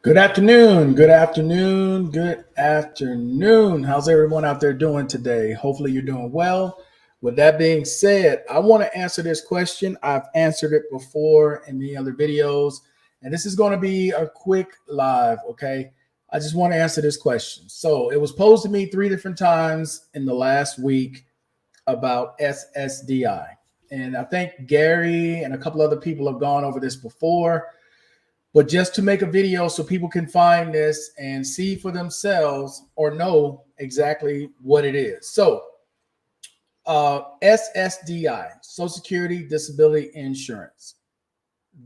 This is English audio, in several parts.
Good afternoon. Good afternoon. Good afternoon. How's everyone out there doing today? Hopefully, you're doing well. With that being said, I want to answer this question. I've answered it before in many other videos, and this is going to be a quick live. Okay. I just want to answer this question. So, it was posed to me 3 different times in the last week about SSDI. And I think Gary and a couple other people have gone over this before. But just to make a video so people can find this and see for themselves or know exactly what it is. So SSDI, Social Security Disability Insurance.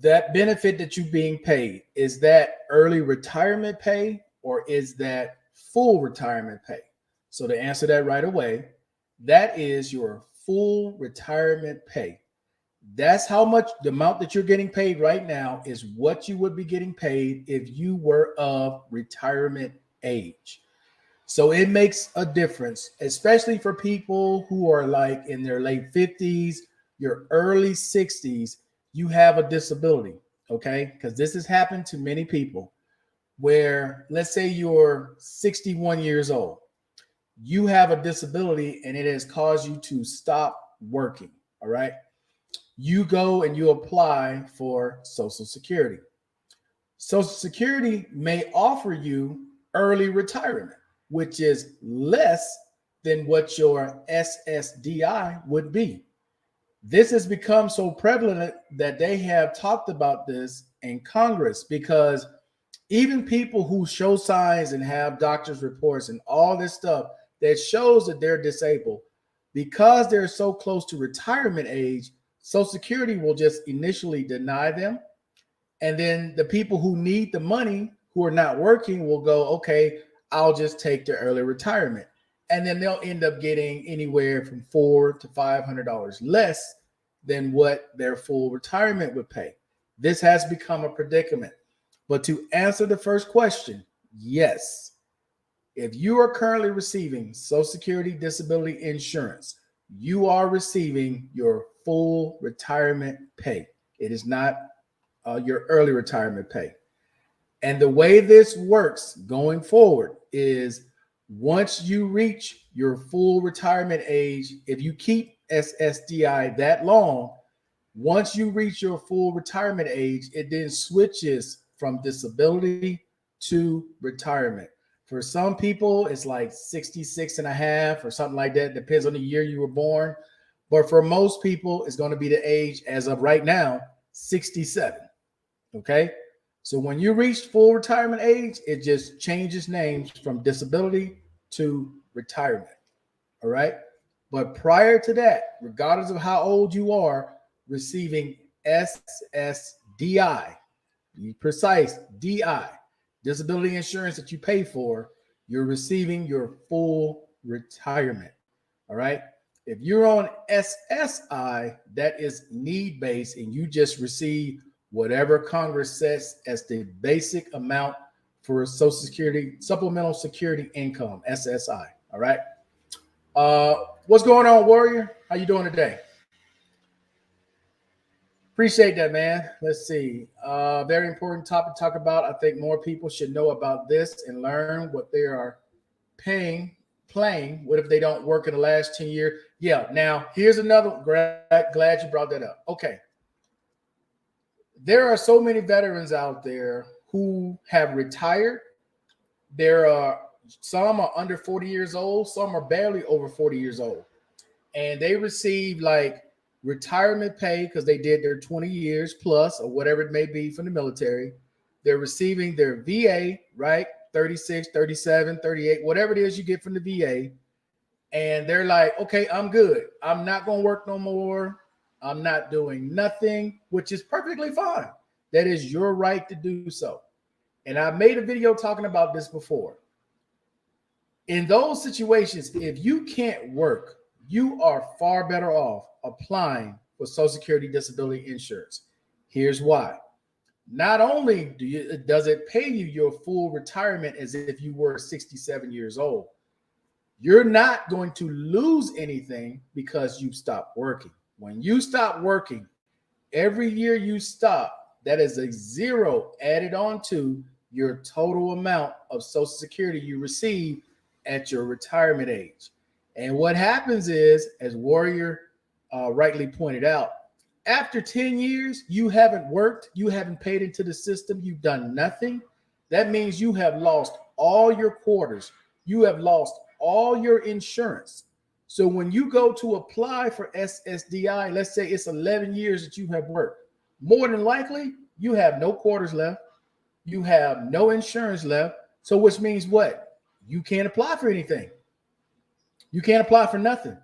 That benefit that you're being paid, is that early retirement pay or is that full retirement pay? So to answer that right away, that is your full retirement pay. That's how much the amount that you're getting paid right now is what you would be getting paid if you were of retirement age. So it makes a difference, especially for people who are like in their late 50s, your early 60s, you have a disability, okay? Because this has happened to many people where, let's say you're 61 years old, you have a disability and it has caused you to stop working, all right? You go and you apply for Social Security. Social Security may offer you early retirement, which is less than what your SSDI would be. This has become so prevalent that they have talked about this in Congress, because even people who show signs and have doctor's reports and all this stuff that shows that they're disabled, because they're so close to retirement age, Social Security will just initially deny them. And then the people who need the money, who are not working, will go, okay, I'll just take the early retirement. And then they'll end up getting anywhere from $400 to $500 less than what their full retirement would pay. This has become a predicament. But to answer the first question, yes. If you are currently receiving Social Security Disability Insurance, you are receiving your full retirement pay. It is not your early retirement pay. And the way this works going forward is, once you reach your full retirement age, if you keep SSDI that long, once you reach your full retirement age, it then switches from disability to retirement. For some people, it's like 66 and a half or something like that. Depends on the year you were born. But for most people, it's going to be the age, as of right now, 67. Okay. So when you reach full retirement age, it just changes names from disability to retirement. All right. But prior to that, regardless of how old you are, receiving SSDI, be precise, DI, disability insurance that you pay for, you're receiving your full retirement. All right. If you're on SSI, that is need based, and you just receive whatever Congress sets as the basic amount for Social Security, supplemental security income, SSI. All right. What's going on, Warrior? How you doing today? Appreciate that, man. Let's see. Very important topic to talk about. I think more people should know about this and learn what they are playing. What if they don't work in the last 10 years? Yeah. Now, here's another. Glad you brought that up. Okay. There are so many veterans out there who have retired. There are some are under 40 years old. Some are barely over 40 years old. And they receive like retirement pay because they did their 20 years plus or whatever it may be from the military. They're receiving their VA, right? 36, 37, 38, whatever it is you get from the VA. And they're like, okay, I'm good. I'm not going to work no more. I'm not doing nothing, which is perfectly fine. That is your right to do so. And I made a video talking about this before. In those situations, if you can't work, you are far better off applying for Social Security Disability Insurance. Here's why. Not only does it pay you your full retirement as if you were 67 years old, you're not going to lose anything because you stopped working. When you stop working, every year you stop, that is a zero added on to your total amount of Social Security you receive at your retirement age. And what happens is, as Warrior rightly pointed out, after 10 years, you haven't worked, you haven't paid into the system, you've done nothing. That means you have lost all your quarters, you have lost all your insurance. So when you go to apply for SSDI, let's say it's 11 years that you have worked, more than likely you have no quarters left, you have no insurance left. So which means what? You can't apply for anything. You can't apply for nothing.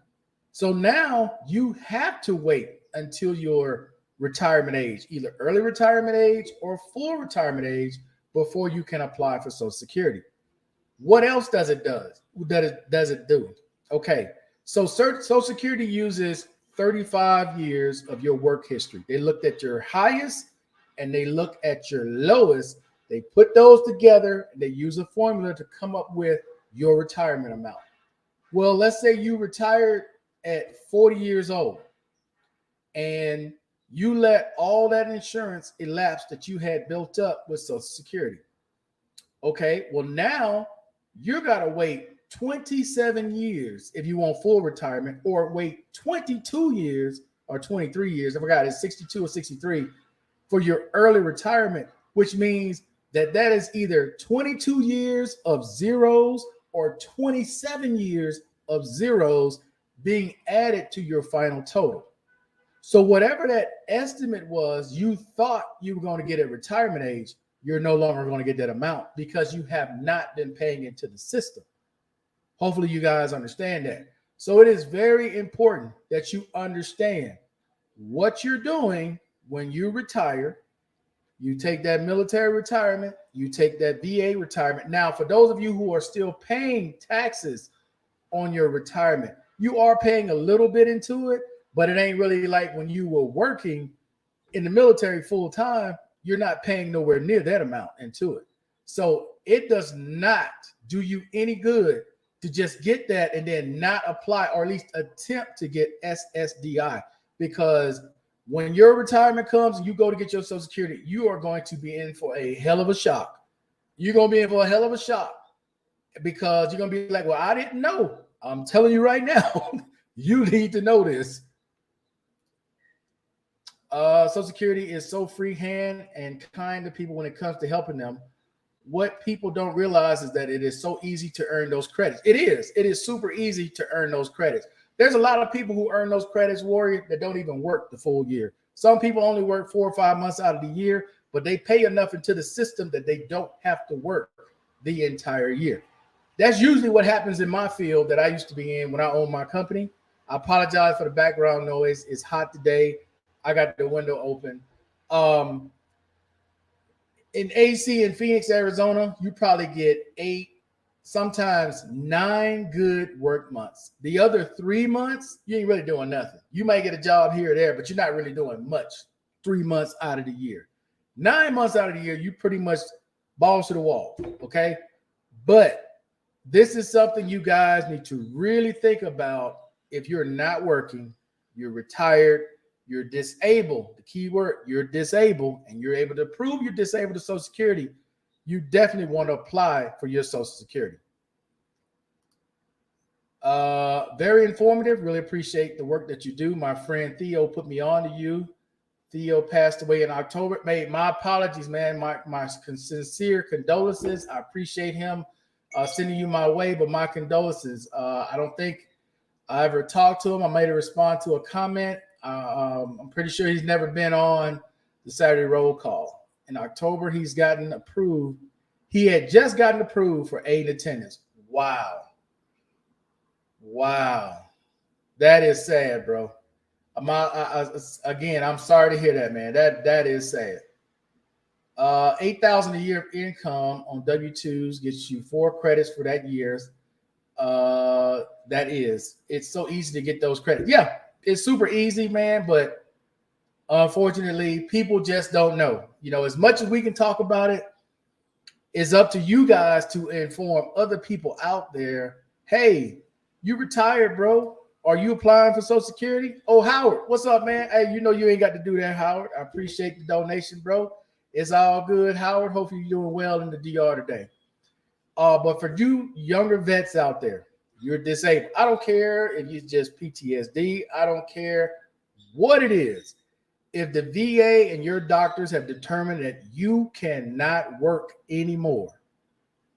So now you have to wait until your retirement age, either early retirement age or full retirement age, before you can apply for Social Security. What else does it do? Okay, so Social Security uses 35 years of your work history. They looked at your highest and they look at your lowest. They put those together and they use a formula to come up with your retirement amount. Well, let's say you retired at 40 years old and you let all that insurance elapse that you had built up with Social Security. Okay, well now you got to wait 27 years if you want full retirement, or wait 22 years or 23 years, I forgot, it's 62 or 63 for your early retirement, which means that is either 22 years of zeros or 27 years of zeros being added to your final total. So whatever that estimate was, you thought you were going to get at retirement age, you're no longer going to get that amount because you have not been paying into the system. Hopefully you guys understand that. So it is very important that you understand what you're doing when you retire. You take that military retirement, you take that VA retirement. Now, for those of you who are still paying taxes on your retirement, you are paying a little bit into it, but it ain't really like when you were working in the military full time, you're not paying nowhere near that amount into it. So it does not do you any good to just get that and then not apply, or at least attempt to get SSDI, because when your retirement comes and you go to get your Social Security, you are going to be in for a hell of a shock. You're going to be in for a hell of a shock because you're going to be like, well, I didn't know. I'm telling you right now, you need to know this. Social Security is so freehand and kind to people when it comes to helping them. What people don't realize is that it is so easy to earn those credits. It is super easy to earn those credits. There's a lot of people who earn those credits, Warrior, that don't even work the full year. Some people only work 4 or 5 months out of the year, but they pay enough into the system that they don't have to work the entire year. That's usually what happens in my field that I used to be in when I owned my company. I apologize for the background noise. It's hot today. I got the window open. In AC in Phoenix, Arizona, you probably get 8, sometimes 9 good work months. The other 3 months, you ain't really doing nothing. You might get a job here or there, but you're not really doing much 3 months out of the year. 9 months out of the year, you pretty much balls to the wall, okay? But this is something you guys need to really think about. If you're not working, you're retired, you're disabled, the key word, you're disabled, and you're able to prove you're disabled to Social Security, you definitely want to apply for your Social Security. Very informative. Really appreciate the work that you do. My friend Theo put me on to you. Theo passed away in October. My apologies, man. My sincere condolences. I appreciate him sending you my way, but my condolences. I don't think I ever talked to him. I made a response to a comment. I'm pretty sure he's never been on the Saturday roll call. In October, he's gotten approved. He had just gotten approved for aid attendance. Wow. That is sad, bro. Again, I'm sorry to hear that, man. That is sad. $8,000 a year of income on W-2s gets you 4 credits for that year. It's so easy to get those credits. Yeah, it's super easy, man, but unfortunately, people just don't know. You know, as much as we can talk about it, it's up to you guys to inform other people out there. Hey, you retired, bro. Are you applying for Social Security? Oh, Howard, what's up, man? Hey, you know you ain't got to do that, Howard. I appreciate the donation, bro. It's all good, Howard. Hopefully you're doing well in the DR today. But for you younger vets out there, you're disabled. I don't care if it's just PTSD. I don't care what it is. If the VA and your doctors have determined that you cannot work anymore,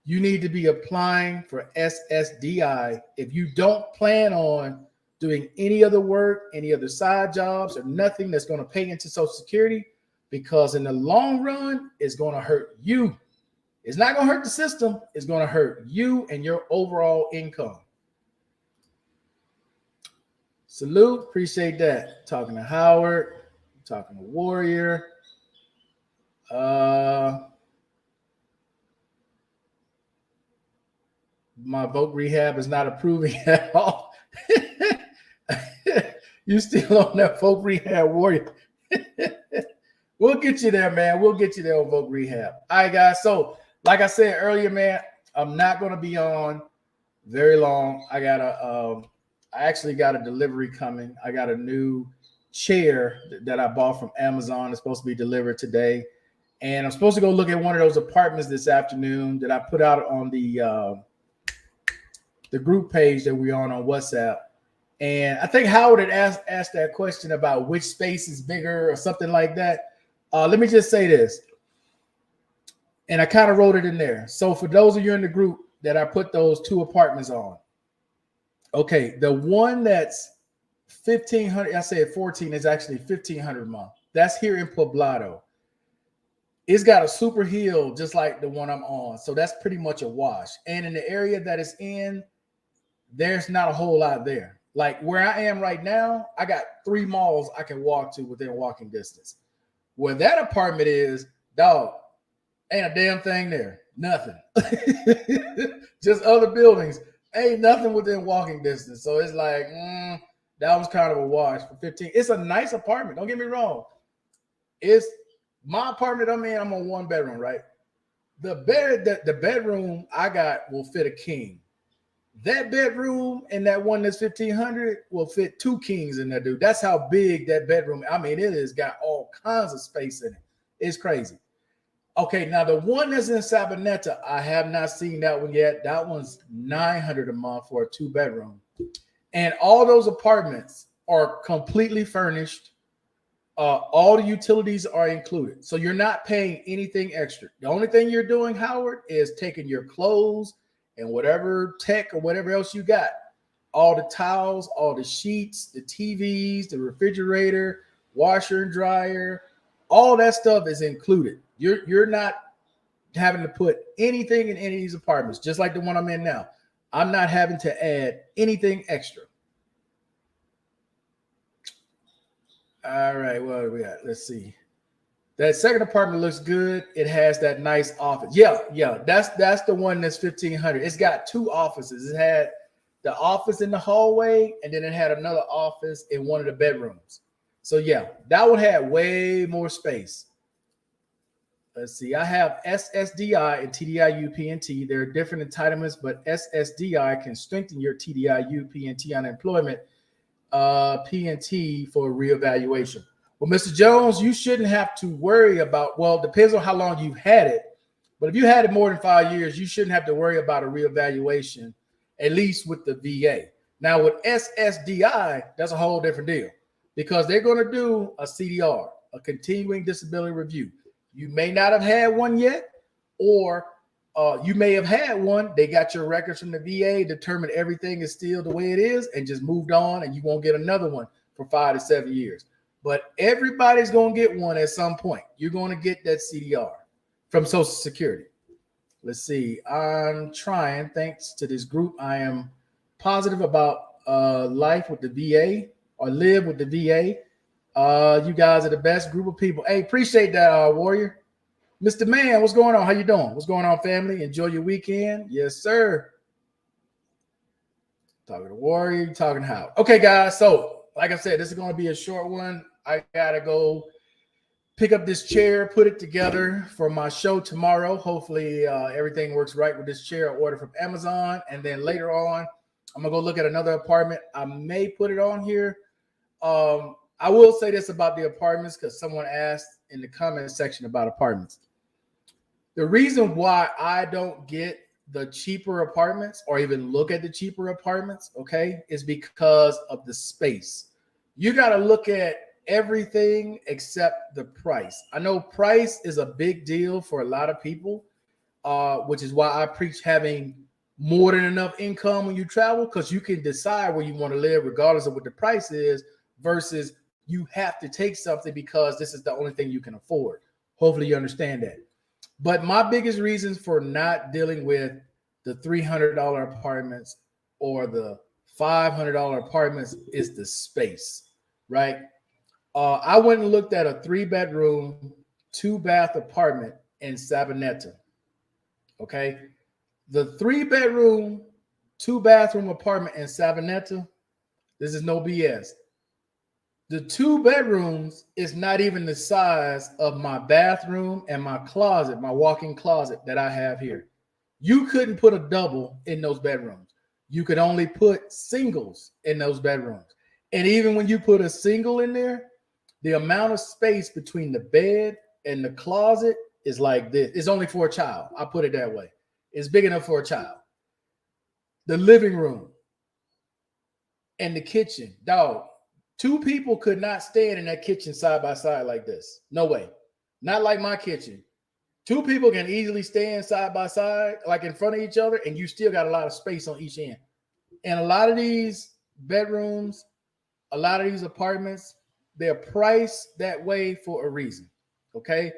you need to be applying for SSDI. If you don't plan on doing any other work, any other side jobs, or nothing that's going to pay into Social Security, because in the long run, it's going to hurt you. It's not going to hurt the system. It's going to hurt you and your overall income. Salute. Appreciate that. Talking to Howard. Talking to Warrior. My vote rehab is not approving at all. You still on that vote rehab, Warrior? We'll get you there, man. We'll get you there on vote rehab. All right, guys. So, like I said earlier, man, I'm not going to be on very long. I actually got a delivery coming. I got a new chair that I bought from Amazon. It's supposed to be delivered today. And I'm supposed to go look at one of those apartments this afternoon that I put out on the group page that we're on WhatsApp. And I think Howard had asked that question about which space is bigger or something like that. Let me just say this. And I kind of wrote it in there. So for those of you in the group that I put those 2 apartments on, okay, the one that's 1,500, I said 14, is actually 1,500 a month. That's here in Poblado. It's got a super hill just like the one I'm on. So that's pretty much a wash. And in the area that it's in, there's not a whole lot there. Like where I am right now, I got 3 malls I can walk to within walking distance. Where that apartment is, dog, ain't a damn thing there. Nothing. Just other buildings. Ain't nothing within walking distance. So it's like, that was kind of a wash for 15. It's a nice apartment. Don't get me wrong. It's my apartment I'm in. I'm on 1 bedroom, right? The bedroom I got will fit a king. That bedroom and that one that's 1,500 will fit 2 kings in there, dude. That's how big that bedroom. I mean, it has got all kinds of space in it. It's crazy. Okay, now the one that's in Sabaneta, I have not seen that one yet. That one's $900 a month for a 2-bedroom. And all those apartments are completely furnished. All the utilities are included. So you're not paying anything extra. The only thing you're doing, Howard, is taking your clothes and whatever tech or whatever else you got, all the towels, all the sheets, the TVs, the refrigerator, washer and dryer, all that stuff is included. You're not having to put anything in any of these apartments, just like the one I'm in now. I'm not having to add anything extra. All right, what do we got? Let's see. That second apartment looks good. It has that nice office. Yeah. That's the one that's 1,500. It's got 2 offices. It had the office in the hallway, and then it had another office in one of the bedrooms. So yeah, that one had way more space. Let's see. I have SSDI and TDIU PNT. There are different entitlements, but SSDI can strengthen your TDIU PNT unemployment PNT for reevaluation. Well, Mr. Jones, you shouldn't have to worry about, well, it depends on how long you've had it. But if you had it more than 5 years, you shouldn't have to worry about a reevaluation, at least with the VA. Now, with SSDI, that's a whole different deal because they're going to do a CDR, a continuing disability review. You may not have had one yet, or you may have had one. They got your records from the VA, determined everything is still the way it is, and just moved on, and you won't get another one for 5 to 7 years. But everybody's going to get one at some point. You're going to get that CDR from Social Security. Let's see. I'm trying, thanks to this group, I am positive about life with the VA or live with the VA. You guys are the best group of people. Hey, appreciate that, Warrior. Mr. Man, what's going on? How you doing? What's going on, family? Enjoy your weekend. Yes, sir. Talking to Warrior, talking to Howard. Okay, guys. So, like I said, this is going to be a short one. I got to go pick up this chair, put it together for my show tomorrow. Hopefully, everything works right with this chair I ordered from Amazon. And then later on, I'm going to go look at another apartment. I may put it on here. I will say this about the apartments because someone asked in the comment section about apartments. The reason why I don't get the cheaper apartments or even look at the cheaper apartments, okay, is because of the space. You got to look at everything except the price. I know price is a big deal for a lot of people, which is why I preach having more than enough income when you travel, because you can decide where you want to live regardless of what the price is, versus you have to take something because this is the only thing you can afford. Hopefully you understand that. But my biggest reasons for not dealing with the $300 apartments or the $500 apartments is the space, right? I went and looked at a 3-bedroom, 2-bath apartment in Sabaneta. Okay. The 3-bedroom, 2-bathroom apartment in Sabaneta, this is no BS. The 2 bedrooms is not even the size of my bathroom and my closet, my walk-in closet that I have here. You couldn't put a double in those bedrooms. You could only put singles in those bedrooms. And even when you put a single in there, the amount of space between the bed and the closet is like this. It's only for a child. I'll put it that way. It's big enough for a child. The living room and the kitchen, dog. 2 people could not stand in that kitchen side by side like this. No way. Not like my kitchen. 2 people can easily stand side by side, like in front of each other, and you still got a lot of space on each end. And a lot of these bedrooms, a lot of these apartments, they're priced that way for a reason. Okay.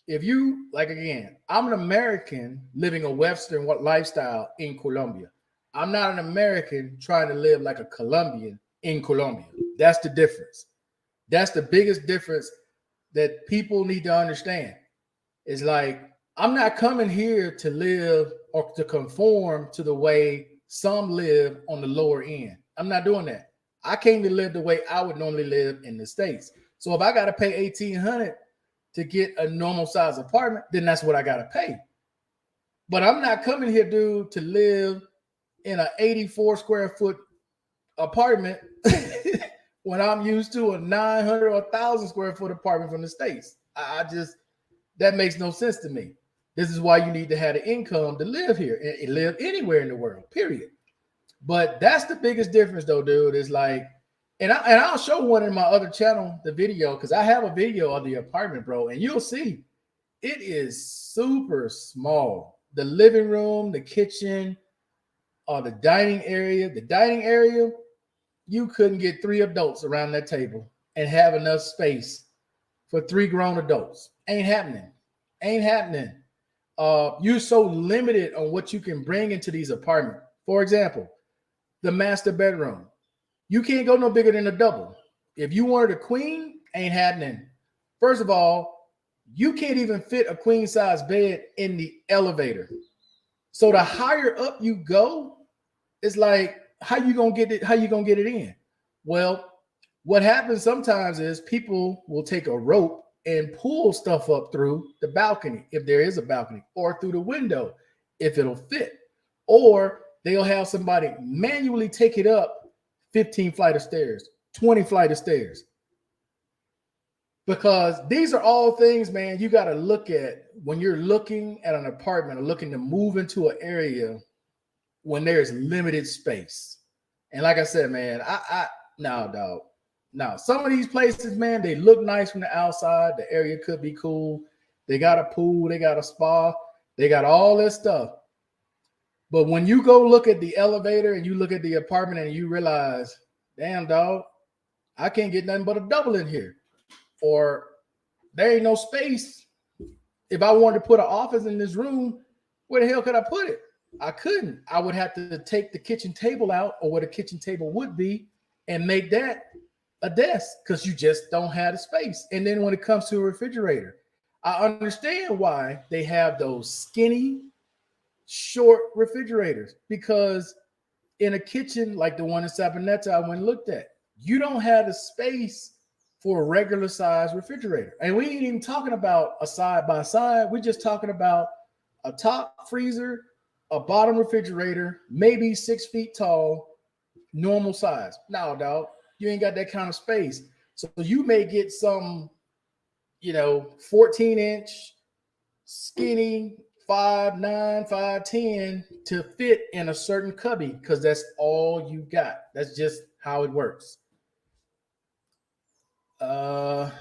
If you, like, again, I'm an American living a Western lifestyle in Colombia. I'm not an American trying to live like a Colombian in Colombia. That's the difference. That's the biggest difference that people need to understand. It's like, I'm not coming here to live or to conform to the way some live on the lower end. I'm not doing that. I came to live the way I would normally live in the States. So if I got to pay $1,800 to get a normal size apartment, then that's what I got to pay. But I'm not coming here, dude, to live in an 84 square foot apartment when I'm used to a 900 or 1,000 square foot apartment from the States. I just, that makes no sense to me. This is why you need to have the income to live here and live anywhere in the world, period. But that's the biggest difference, though, dude. Is like, and I'll show one in my other channel, the video, because I have a video of the apartment, bro, and you'll see it is super small. The living room, the kitchen, the dining area. The dining area, you couldn't get 3 adults around that table and have enough space for 3 grown adults. Ain't happening. Ain't happening. You're so limited on what you can bring into these apartments. For example, the master bedroom. You can't go no bigger than a double. If you wanted a queen, ain't happening. First of all, you can't even fit a queen size bed in the elevator. So the higher up you go, it's like, how you gonna get it? How you gonna get it in? Well, what happens sometimes is people will take a rope and pull stuff up through the balcony, if there is a balcony, or through the window, if it'll fit. Or they'll have somebody manually take it up 15 flight of stairs, 20 flight of stairs. Because these are all things, man, you got to look at when you're looking at an apartment or looking to move into an area when there's limited space. And like I said, man, no, dog. Now, some of these places, man, they look nice from the outside. The area could be cool. They got a pool. They got a spa. They got all this stuff. But when you go look at the elevator and you look at the apartment and you realize, damn, dog, I can't get nothing but a double in here. Or there ain't no space. If I wanted to put an office in this room, where the hell could I put it? I couldn't. I would have to take the kitchen table out, or what a kitchen table would be, and make that a desk, because you just don't have the space. And then when it comes to a refrigerator, I understand why they have those skinny, short refrigerators, because in a kitchen like the one in Sabaneta I went and looked at, you don't have the space for a regular size refrigerator. And we ain't even talking about a side by side. We're just talking about a top freezer, a bottom refrigerator, maybe 6 feet tall, normal size. No, dog, you ain't got that kind of space. So you may get some 14-inch, skinny, 5'9", 5'10" to fit in a certain cubby because that's all you got. That's just how it works. Yeah,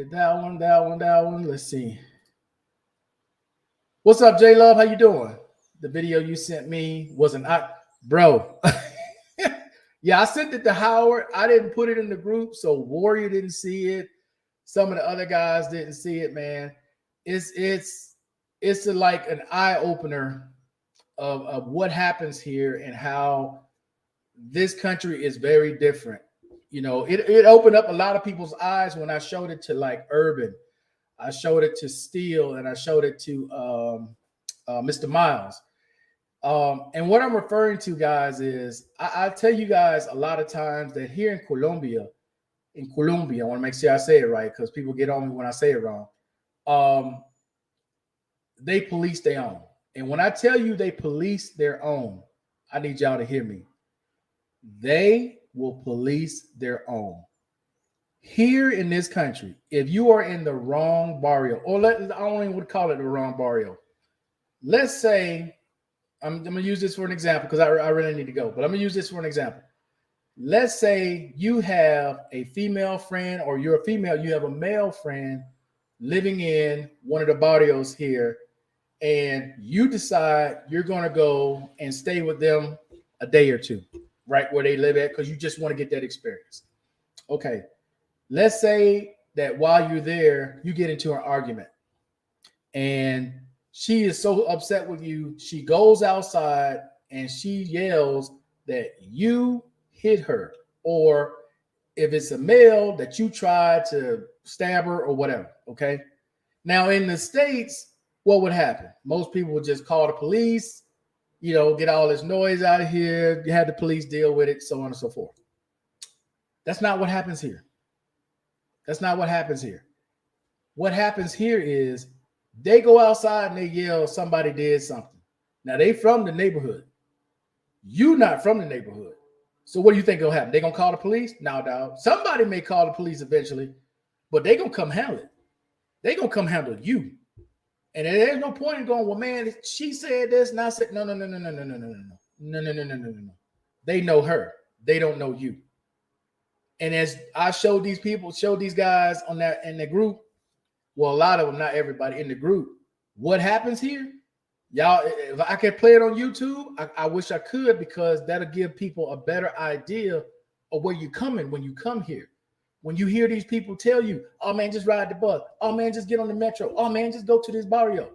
that one. Let's see. What's up, J Love? How you doing? The video you sent me wasn't bro. Yeah, I sent it to Howard. I didn't put it in the group, so Warrior didn't see it. Some of the other guys didn't see it, man. It's like an eye opener of what happens here and how this country is very different. It opened up a lot of people's eyes when I showed it to like Urban. I showed it to Steele, and I showed it to Mr. Miles. And what I'm referring to, guys, is I tell you guys a lot of times that here in Colombia, I want to make sure I say it right because people get on me when I say it wrong. They police their own. And when I tell you they police their own, I need y'all to hear me. They will police their own. Here in this country, if you are in the wrong barrio, or I don't even would call it the wrong barrio. Let's say, I'm going to use this for an example because I really need to go, but I'm going to use this for an example. Let's say you have a female friend, or you're a female, you have a male friend living in one of the barrios here, and you decide you're going to go and stay with them a day or two, right where they live at, because you just want to get that experience. Okay. Let's say that while you're there, you get into an argument and she is so upset with you. She goes outside and she yells that you hit her, or if it's a male, that you tried to stab her or whatever. Okay. Now in the States, what would happen? Most people would just call the police, get all this noise out of here. You have the police deal with it, so on and so forth. That's not what happens here. That's not what happens here. What happens here is they go outside and they yell somebody did something. Now they from the neighborhood. You not from the neighborhood. So what do you think will happen? They gonna call the police? No, dog. Somebody may call the police eventually, but they gonna come handle it. They gonna come handle you. And there's no point in going, well, man, she said this, and I said, no. They know her. They don't know you. And as I showed these guys in the group, well, a lot of them, not everybody in the group, what happens here, y'all, if I could play it on YouTube, I wish I could, because that'll give people a better idea of where you're coming when you come here. When you hear these people tell you, oh, man, just ride the bus. Oh, man, just get on the metro. Oh, man, just go to this barrio.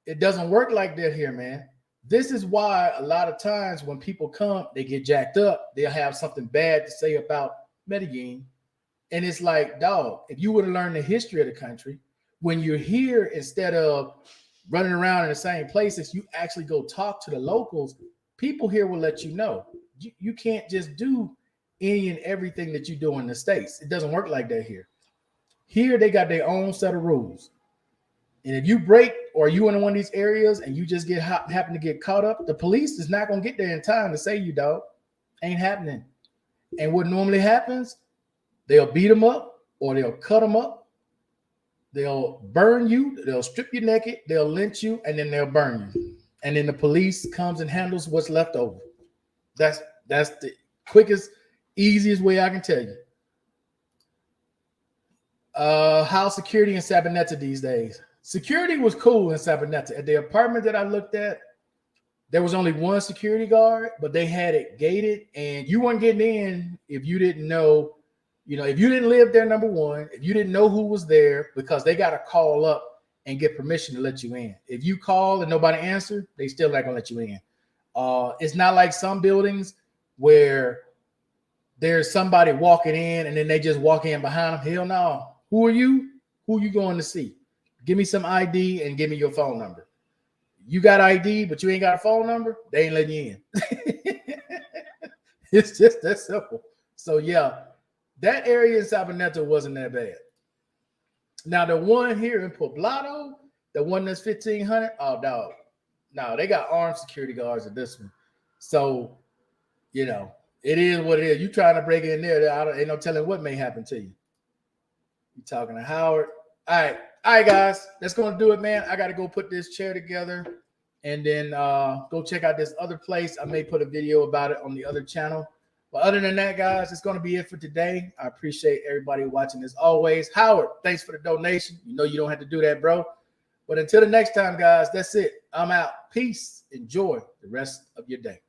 It doesn't work like that here, man. This is why a lot of times when people come, they get jacked up. They'll have something bad to say about Medellin. And it's like, dog, if you would have learned the history of the country, when you're here, instead of running around in the same places, you actually go talk to the locals. People here will let you know. You can't just do any and everything that you do in the States. It doesn't work like that here. Here, they got their own set of rules. And if you break, or you in one of these areas and you just happen to get caught up, the police is not going to get there in time to save you, dog. Ain't happening. And what normally happens, they'll beat them up, or they'll cut them up. They'll burn you. They'll strip you naked. They'll lynch you, and then they'll burn you. And then the police comes and handles what's left over. That's the quickest, easiest way I can tell you. How security in Sabaneta these days? Security was cool in Sabaneta. At the apartment that I looked at, there was only one security guard, but they had it gated, and you weren't getting in if you didn't know, if you didn't live there, number one, if you didn't know who was there, because they got to call up and get permission to let you in. If you call and nobody answered, they still not gonna let you in. It's not like some buildings where there's somebody walking in and then they just walk in behind them. Hell no. Who are you? Who are you going to see? Give me some ID and give me your phone number. You got ID, but you ain't got a phone number, they ain't letting you in. It's just that simple. So yeah, that area in Sabaneta wasn't that bad. Now the one here in Poblado, the one that's 1,500, oh dog, no, they got armed security guards at this one. So, it is what it is. You trying to break in there, ain't no telling what may happen to you. You talking to Howard? All right, guys. That's gonna do it, man. I gotta go put this chair together, and then go check out this other place. I may put a video about it on the other channel. But other than that, guys, it's gonna be it for today. I appreciate everybody watching as always. Howard, thanks for the donation. You know you don't have to do that, bro. But until the next time, guys, that's it. I'm out. Peace. Enjoy the rest of your day.